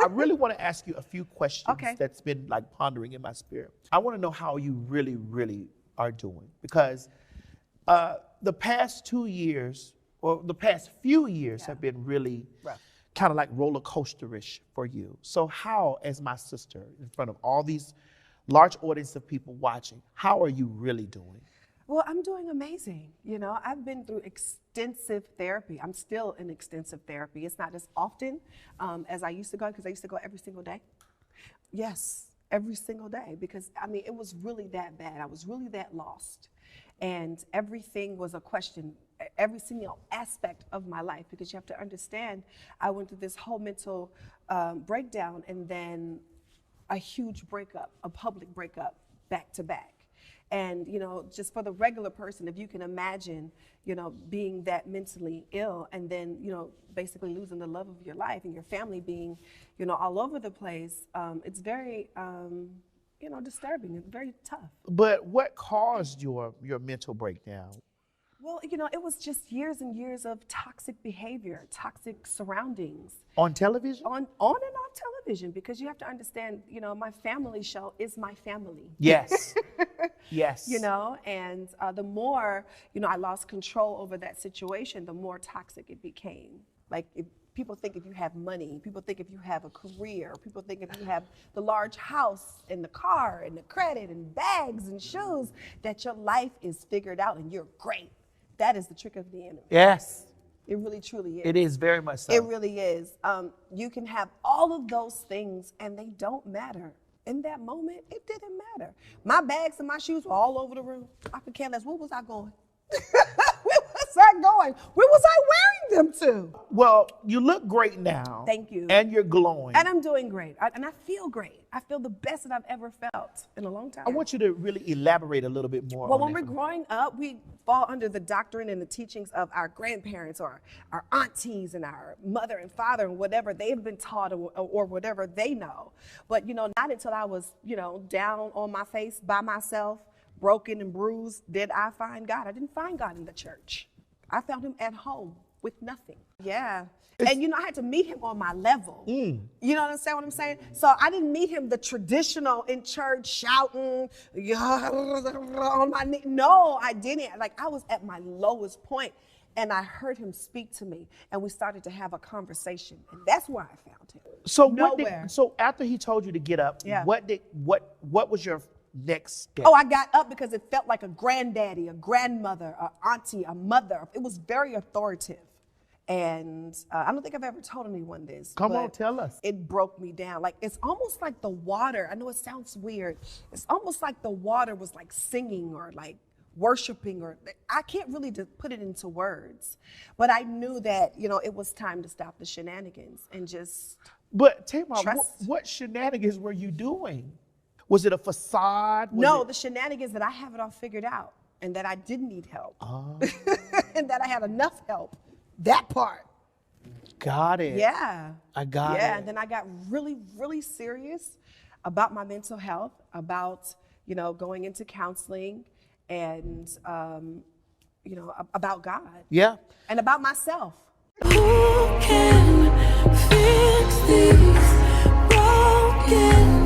I really want to ask you a few questions Okay. that's been like pondering in my spirit. I want to know how you really, really are doing, because the past 2 years, or the past few years, have been really Rough. kind of like roller coasterish for you. So how, as my sister, in front of all these large audience of people watching, how are you really doing? Well, I'm doing amazing. You know, I've been through extensive therapy. I'm still in extensive therapy. It's not as often as I used to go, because I used to go every single day. Yes, every single day, because I mean, it was really that bad. I was really that lost. And everything was a question, every single aspect of my life, because you have to understand, I went through this whole mental breakdown, and then a huge breakup, a public breakup, back to back. And, you know, just for the regular person, if you can imagine, you know, being that mentally ill, and then, you know, basically losing the love of your life, and your family being, you know, all over the place, it's very, you know, disturbing. It's very tough. But what caused your mental breakdown? Well, you know, it was just years and years of toxic behavior, toxic surroundings. On television? On and on television, because you have to understand, you know, my family show is my family. Yes. Yes. You know, and the more, you know, I lost control over that situation, the more toxic it became. Like, people think if you have money, people think if you have a career, people think if you have the large house and the car and the credit and bags and shoes, that your life is figured out and you're great. That is the trick of the enemy. Yes. It really, truly is. It is very much so. It really is. You can have all of those things and they don't matter. In that moment, it didn't matter. My bags and my shoes were all over the room. I could care less. Where was I going? Where was I going? Where was I wearing them to? Well, you look great now. Thank you. And you're glowing. And I'm doing great. And I feel great. I feel the best that I've ever felt in a long time. I want you to really elaborate a little bit more Well, on when we're that. growing up, we fall under the doctrine and the teachings of our grandparents or our aunties and our mother and father and whatever they've been taught or whatever they know. But, you know, not until I was, you know, down on my face by myself, broken and bruised, did I find God. I didn't find God in the church. I found him at home with nothing. Yeah. And, you know, I had to meet him on my level. You know what I'm saying? So I didn't meet him the traditional in church shouting on my knee. No, I didn't. Like, I was at my lowest point, and I heard him speak to me, and we started to have a conversation, and that's where I found him. So so after he told you to get up, Yeah. what was your next step? Oh, I got up because it felt like a granddaddy, a grandmother, an auntie, a mother. It was very authoritative. And I don't think I've ever told anyone this. Come on, but tell us. It broke me down. Like, it's almost like the water. I know it sounds weird. It's almost like the water was like singing or like worshiping, or I can't really put it into words. But I knew that, you know, it was time to stop the shenanigans and just But Tamar, trust. what shenanigans were you doing? Was it a facade? No, the shenanigans that I have it all figured out and that I didn't need help and that I had enough help. That part. Got it. Yeah. I got it. Yeah, and then I got really, really serious about my mental health, about, you know, going into counseling and, you know, about God. Yeah. And about myself. Who can fix these broken